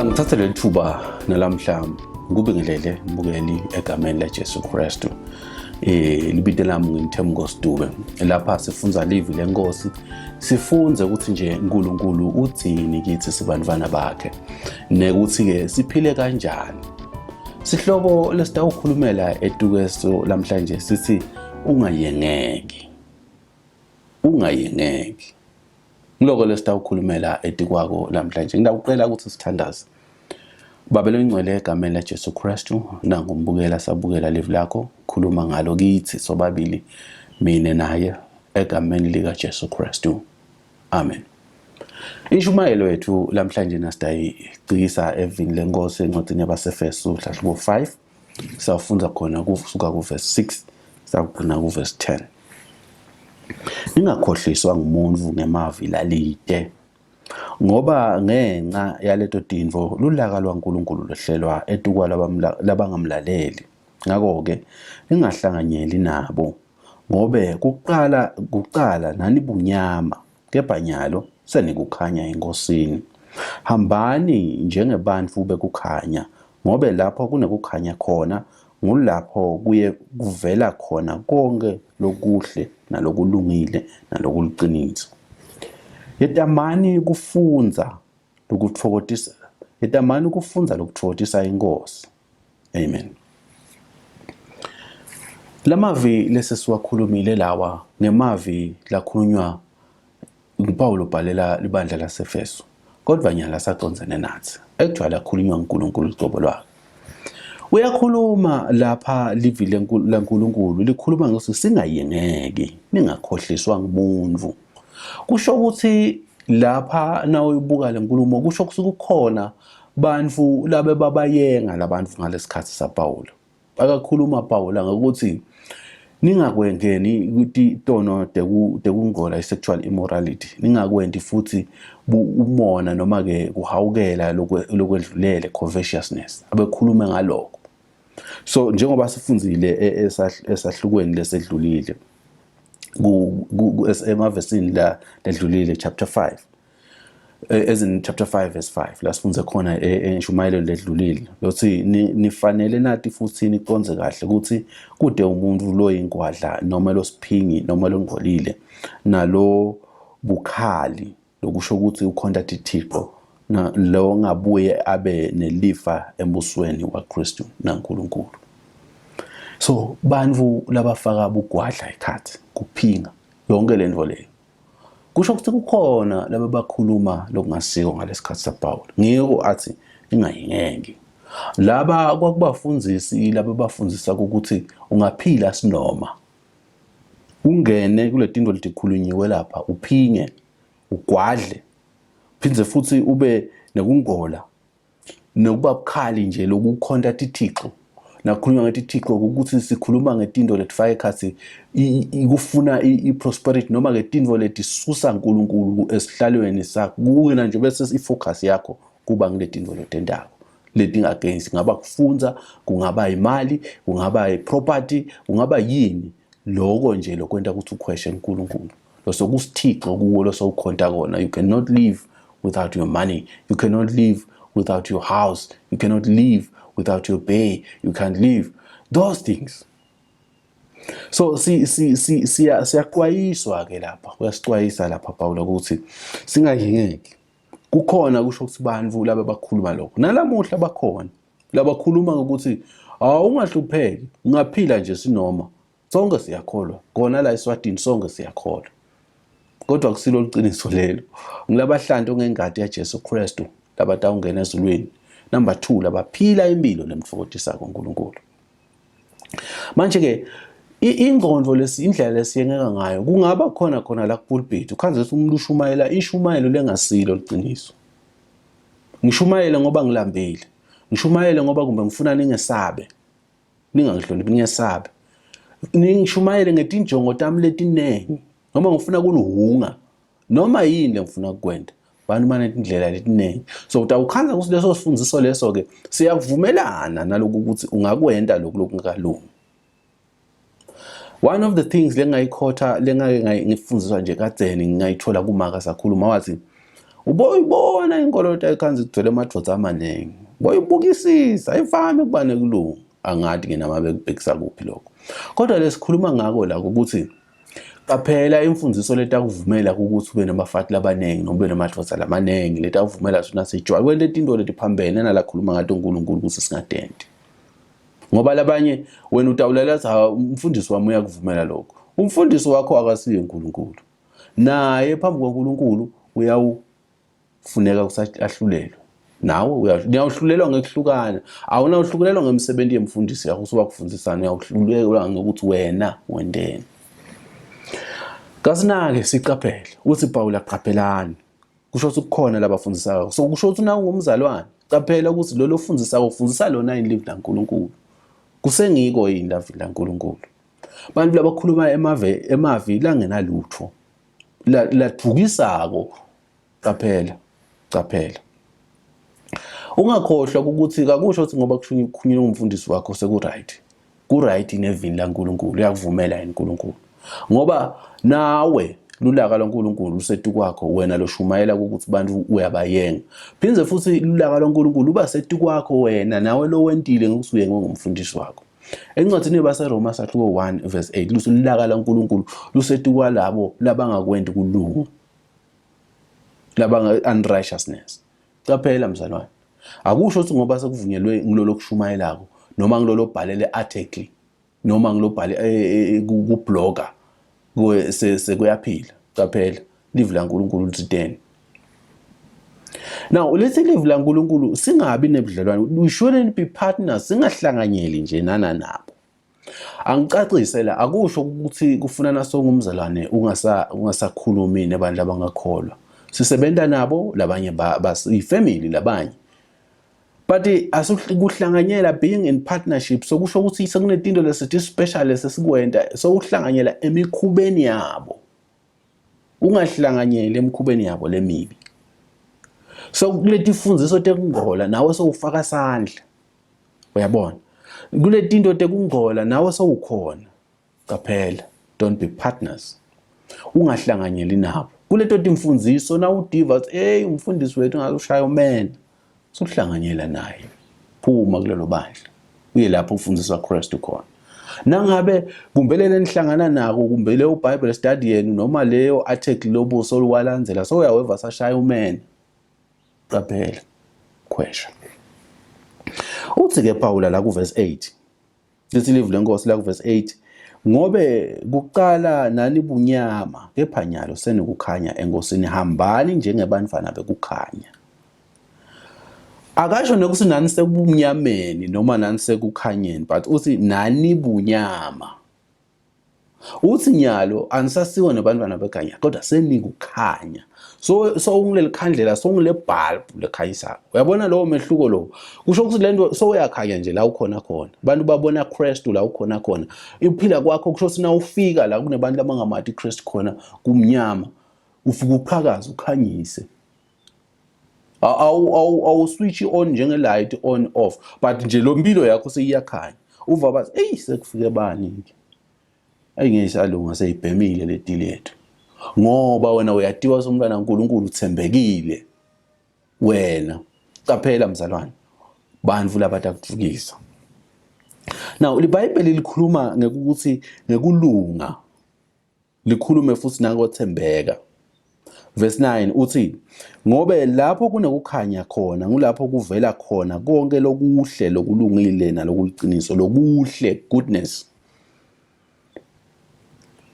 Ngithatha leli thuba nalamhla ngikubingelele mbukeli egameni laJesu Kristu. Libito lami ngimthemba Dube. Lapha sifunza livi lenkosi, sifunze ukuthi nje uNkulunkulu uthini kithi sibantwana bakhe, nekuthi ke siphile kanjani. Sihloko lesitawukhulumela etukeso lamhlanje sithi ungayengeki. Ungayengeki. Ngiloko lesitawukhulumela etikwako lamhlanje. Ngidawucela ukuthi sithandaze. Babelo ingcwele egameni laJesu Kristu, nangumbukela sabukela live lakho, khuluma ngalo kithi sobabili mina naye egameni lika Jesu Kristu. Amen. Inshumayelo yethu lamhlanje nasitayicikisa evini lenkosi encwadini yabaseFesu mhlahlubo 5. Sawufunda khona kusuka kuverse 6 sakugcina kuverse 10. Ningakhohliswa ngumuntu ngemavi lalide, ngoba ngenxa yaleto tinvo lulaka lwaNkulunkulu lohlelwa etukwa labangamlaleli. Ngakho ke ningahlanganyeli nabo, ngobe kuqala nani bunyama, kepha nyalo senikukhanya enkosini. Hambani njengebantu bekukhanya, ngobe lapho kunekukhanya khona ngulapho kuye kuvela khona konke lokuhle nalokulungile nalokuluqiniso. Yetamani kufunza lokuthokozisa inkosi. Amen. Lamavi lesesiwakhulumile lawa ngemavi lakhulunywa uPawulo bhalela libandla laseFesu, kodwa nyala sacondzene nathi. Actually akhulunywa uNkulunkulu uqobo lwakhe. Uyakhuluma lapha livi leNkulunkulu likhuluma ngokuthi singayengeki, ningakhohliswa ngumuntu. Kusho ukuthi lapha na uyibuka lenkulumo kusho ukuthi kukhona bantu labe babayenga labantu ngalesikhathi saPawulo. Akakhuluma Pawulo ngokuthi ningakwengeni ukuthi tono tekungcola isexual immorality, ningakwendi futhi umona noma ke kuhawukela lokwedlulele covetousness. Abekhuluma ngalokho. So njengoba sifunzile esahlukweni lesedlulile emavesini ledlulile chapter 5, as in chapter 5 verse 5 la sifunze khona enshumayelo ledlulile lokuthi nifanele nathi futhi niqonze kahle ukuthi kude umuntu lo yingwadla noma lo siphingi noma lo ngqolile nalo bukhali, lokusho ukuthi ukhonda thixo na lo ngabuye abe nelifa embusweni waKristu naNkulunkulu. So bantu labafaka bugwadla ekhathi kuphinga yonke lento leyo. Kusho ukuthi kukhona laba bakhuluma lokungasiko ngalesikhathi saPawulo. Ngiko athi ingayengeki. Laba kwakubafundisi laba bafundisa ukuthi ungaphila sinoma. Ungene kule tinto letikhulunyiwe lapha, uphinge, ugwadle. Phindze futhi ube nekungqola. Nokuba bukhali nje lokukhonda thixo. Nakhulunywa ngathi thixo ukuthi sikhuluma ngetinto letifaka ekhathi ikufuna iprosperity noma ngetinto letisusa uNkulunkulu esihlalweni sakho. Kuwena nje bese ifocus yakho kuba ngiletinto letendako. Letingagenzi ngaba kufunza, kungaba imali, kungaba iproperty, kungaba yini. Lokho nje lokwenta ukuthi ukhweshe uNkulunkulu. Losokusithixo kuwo losokhonta kona. You cannot live without your money. You cannot live without your house. You cannot live without your pay. You can't live those things. So siyaxwayiswa ke lapha. Uyasixwayisa lapha Pawulo ukuthi singayengeki. Kukhona kusho ukuthi bantu laba bakhuluma lokho. Nalamuhla bakhona. Labakhuluma ukuthi ungahlupheki, ungaphila nje sinoma. Sonke siyakholwa. Khona la eSwatini sonke siyakholwa. Kodwa kusilo liqiniso lelo. Ngilabahlantu ngengadi yaJesu Kristu labatawungena ezulwini. Number 2, labaphila impilo lemfokotisa kuNkulunkulu. Manje ke ingqondo indlela lesiyengeka ngayo kungaba khona la kupulpit. Ukhanze umuntu ushumayela ishumayelo lengasilo liqiniso. Ngishumayela ngoba ngilambile. Ngishumayela ngoba kumbe ngifuna ningesabe. Ningangihloniphi ningesabe. Ningishumayele ngetinjongo tami letinengi. Noma ngifuna kunuhunga. Noma yini ngifuna ukwenza. Bantu banetindlela letinengi. So utawukhanza ukuthi leso sifundiso leso ke siyakuvumelana naloku ukuthi ungakwenda lokungalungi. One of the things lengayikhotha ngifundiswa nje kadzeni ngayithola kuMaka sakhuluma wathi uboyibona inkoloto ayikhanzi kugcwele amadvodza amaningi boyibukisisa ayivami kuba nekulunga angathi ke nama bekubhekisa kuphi lokho kodwa lesikhuluma ngako la ukuthi qaphela imfundiso letakuvumela ukuthi ube nabafathi labaningi noma ube namadvodza lamaningi letakuvumela sona sijwa kwente into leti phambene nala khuluma ngato uNkulunkulu ukuthi singadenti ngoba labanye wena utawulela cha umfundisi wami uyakuvumela lokho umfundisi wakho akasiye uNkulunkulu naye phambi kwaNkulunkulu uyawufuneka kusahlulelwe nawe uyawuhlulelwa ngekuhlukana awunawuhlulelwa ngemsebenzi yemfundisi yakho usuba kufundisana uyawuhlulelwa ngokuthi wena wendeni kasinake siqaphele uthi Paul aqaphelani kusho ukuthi kukhona labafundisa so kusho ukuthi nawe ungumzalwane qaphela ukuthi lo lofundisa ufundisa lona yini live laNkulunkulu kusengiko yini la vila uNkulunkulu bantu labakhuluma emavi la ngenalutho la thukisako qaphela ungakhohlwa ukuthi kakusho ukuthi ngoba kukhulunywa umfundisi wakho ku-right inevini laNkulunkulu uyakuvumela yini uNkulunkulu ngoba nawe lulaka loNkulunkulu lusetu kwakho wena loshumayela ukuthi bantu uyabayenga phindze futhi lulaka loNkulunkulu uba setu kwakho wena nawe lo wentile ngokusuye ngomfundisi wakho encwadini yabaseRoma sahloko 1 verse 8 lusululaka loNkulunkulu lusetu kwalabo labangakwendi kulunga labanga unrighteousness qaphela mzalwane akusho ukuthi ngoba sekuvunyelwe ngilolo kushumayelako noma ngilolo bhalele article noma ngilobhale ku-blogger sekuyaphila qaphela live laNkulunkulu lithini now lethe live laNkulunkulu singabi nebudlelwane we shouldn't be partners singahlanganyeli nje nabo angicacise la akusho ukuthi kufunana songumzalwane ungasakhulumi nabantu abangakholwa sisebenza nabo labanye basifamily labanye but asikuhlanganyela being in partnership so kusho ukuthi sekunetinto lesithi special esesikwenta so uhlanganyela emikhubeni yabo ungahlanganyela emikhubeni yabo lemibi so kuleti fundziso tekungola nawe sowufaka sandla uyabona kuletinto tekungola nawe sowukhona qaphela don't be partners ungahlanganyeli nabo kuleto timfundziso na udiva umfundisi wethu ngasushaya umene sokuhlanganyela naye phuma kulelo bandla uye lapho ufundiswa Christ khona nangabe kumbelele nihlangana nako kumbele uBible study yenu noma leyo article lobuso olwalandzela so uyaweva sashaya umene qaphela question uthi ke Paul la ku verse 8 lithi live lenkosi la ku verse 8 ngobe kuqala nani bunyama kepha nyalo senikukhanya enkosini hambani njengebantwana bekukhanya akasho nokuthi nani sekubumnyameni noma nani sekukhanyeni but uthi nani bunyama uthi nyalo anisasiwe nebantwana bekhanya kodwa senikukhanya so ungileli khandlela so ngile bulb lekhayisa uyabona lo mehluko lo kusho ukuthi lento so uyakhanya nje la ukhona khona abantu babona Christ la ukhona khona iphila kwakho kusho ukuthi na ufika la kunebantu abangamathi Christ khona kumnyama ufika uqhakaza ukhanyise awu switch on njenge light on off but nje lo mpilo yakho seyiyakhanya uva bathi sekufike bani ayingeyisalunga seyibhemile le deal yethu ngoba wena uyatiwa somntwana kaNkulunkulu uthembekile wena qaphela mzalwane bantu labatakuvukisa now iBhayibheli likhuluma ngekuthi ngekulunga likhulume futhi nangothembeka verse 9 uthi ngobe lapho kunekukhanya khona ngulapho kuvela khona konke lokuhle lokulungile nalokuliqiniso lokuhle goodness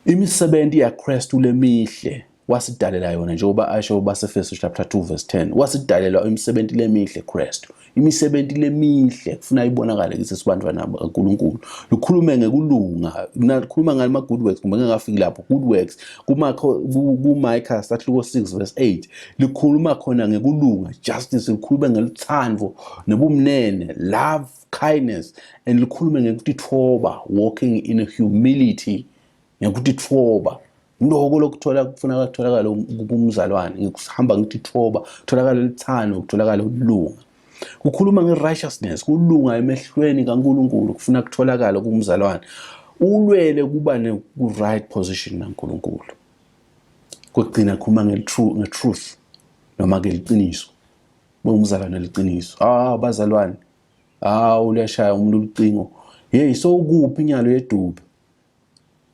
imisebenzi yaKristu lemihle wasidalela yona njengoba asho baseFesu chapter 2 verse 10 wasidalela imisebenzi lemihle Kristu imisebenzi lemihle kufuna ibonakale ukuthi sibantwana kaNkulunkulu likhulume ngekulunga nakhuluma ngama good works kumbe ngingafiki lapho good works kuMicah sahloko 6 verse 8 likhuluma khona ngekulunga justice likhuluma ngeluthando nebumnene love kindness and likhulume ngekutithoba walking in humility ngekutithoba ndoko lokuthola kufuna kutholakala kumzalwane ngikuhamba ngitithoba kutholakala lithando kutholakala ulunga kukhuluma ngerighteousness kulunga emehlweni kaNkulunkulu kufuna kutholakala kumzalwane ulwele kuba ne right position naNkulunkulu kugcina khuluma ngetruth noma-ke liqiniso, umzalwane liqiniso. Bazalwane, uliyashaya umuntu ulicingo. Yeyi, sowukuphi inyalo yedube?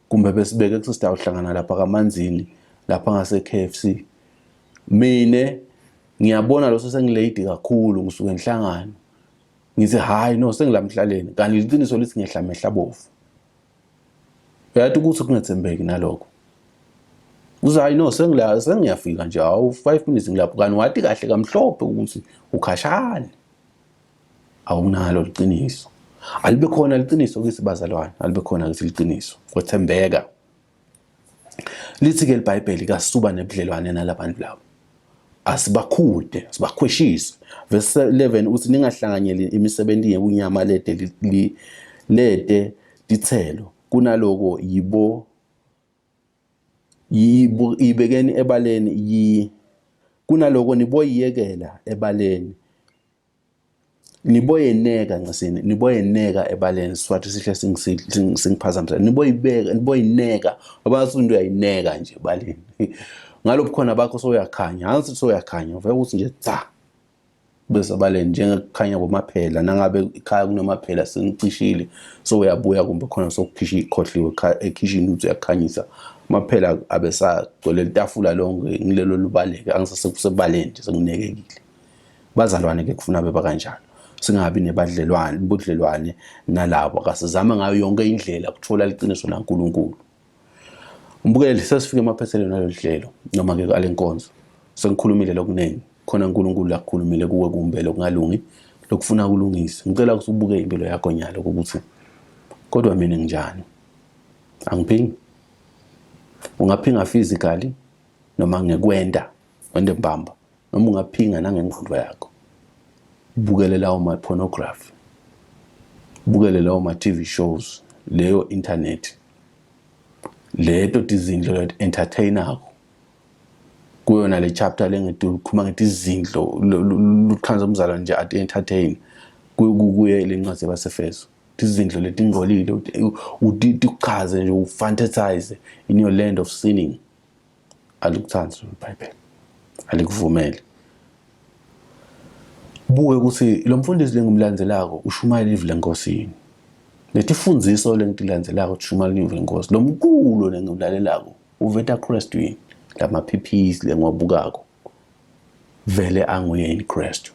Kumbe besibeke kusista uhlangana lapha kaManzini, lapha ngase-KFC. Mine ngiyabona lo sengilate kakhulu, ngisuke ngihlangana. Ngithi hayi no, sengilamhlaleni. Kanti liqiniso lithi ngehla mehla bovu. Uyathi ukuthi kungethembeki nalokho. Uze hayi no, sengiyafika nje, 5 minutes ngilapho. Kanti wathi kahle kamhlophe ukuthi ukhashane. Awunalo liqiniso. Alibe khona liqiniso kithi bazalwane, alibe khona kithi liqiniso. Kwethembeka. Lithi-ke iBhayibheli kasuba nebudlelwane nalabantu labo. Asibakhude, sibakhweshise. Verse 11 uthi ningahlanganyeli imisebenzi yebunyama lede dithelo. Kunaloko ibekeni ebaleni kunaloko niboyiyekela ebaleni. Niboyeneka ngasini, niboyeneka ebaleni. Siwathi sihle singiphazamisa. Niboyineka, abasundi uyayineka nje ebaleni. Ngalokho khona bakho soyakhanya, angithi soyakhanya, vele ukuthi nje tsa. Bese baleni njengekukhanya bomaphela, nangabe ekhaya kunamaphela sengicishile, so uyabuya kumbe khona sokukhohliwe ekhishini uthi uyakhanyisa. Amaphela abesagcwele itafula lonke ngilelo lubaleke, angisesebaleni nje senginekekile. Bazalwane ke kufuna beba kanjalo. Singabi nebudlelwane nalabo akasizama ngayo yonke indlela ukuthola liqiniso laNkulunkulu. Mbukeli, sesifike emaphethelweni nalolu hlelo noma ke alenkonzo. Sengikhulumile lokuningi. Khona uNkulunkulu lakhulumile kuwe kumbe lokungalungi, lokufuna ukulungisa. Ngicela ukuthi ubuke impilo yakho nyalo ukuthi kodwa mina nginjani? Angiphingi. Ungaphinga physically noma ngekwenda, wende mbamba, noma ungaphinga nangengqondo yakho. Bukele lawo ma pornography. Bukele lawo ma TV shows, leyo internet. Leto izindlo entertainako. Kuyona le chapter lengikhuluma ngithi izindlo lukhanza umzalwane nje at entertain. Kuye lencwadi yabaseFeso. Izindlo letingcolile ukuchaze nje ufantasize in your land of sinning. Alikuthandi iBhayibheli. Alikuvumeli. Buke ukuthi lo mfundisi lengumlandzelako uShumayeli Livi leNkosini. Letifundziso lengitilandzelako uShumayeli Livi leNkosi. Lo mkhulu lengimlalelako uveta Christwini. Lama PPs lengwabukako. Vele anguye iKristu.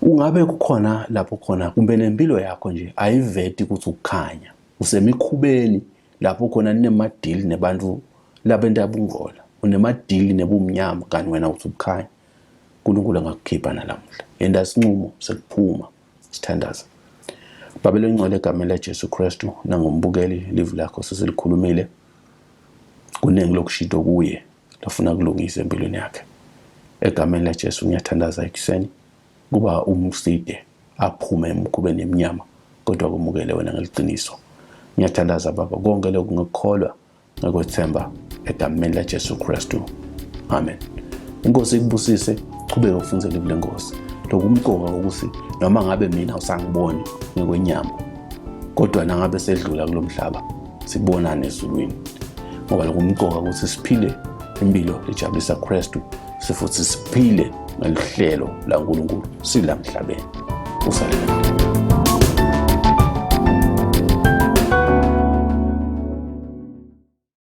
Ungabe kukhona lapho khona kumbe nempilo yakho nje ayiveti ukuthi ukukhanya. Usemikhubeni lapho khona ninemadili nebantu labendabungola. Unemadili nebumnyama kanti wena uthi ukukhanya. uNkulunkulu angakukhipha nalamhla. Yenda isinqumo sekuphuma sithandaza. Babelo ngcwele egameni laJesu Kristu nangombukeli live lakho sesilikhulumile. Kunengi lokushito kuye lafuna kulungisa empilweni yakhe. Egameni laJesu ngiyathandaza ekuseni kuba umside aphume emkhubeni eminyama kodwa kumukele wena ngeliqiniso. Ngiyathandaza Baba konke lokhu ngikukholwa ngokwethemba egameni laJesu Kristu. Amen. Inkosi ikubusise, qhubeka ufunze live lenkosi. Lokumqoka ukuthi noma ngabe mina usangiboni ngekwenyama kodwa nangabe sedlula kulomhlaba sibonane ezulwini. Ngoba lokumqoka ukuthi siphile impilo ejabulisa Kristu sifuthi siphile ngelihlelo laNkulunkulu sila emhlabeni. Usalele.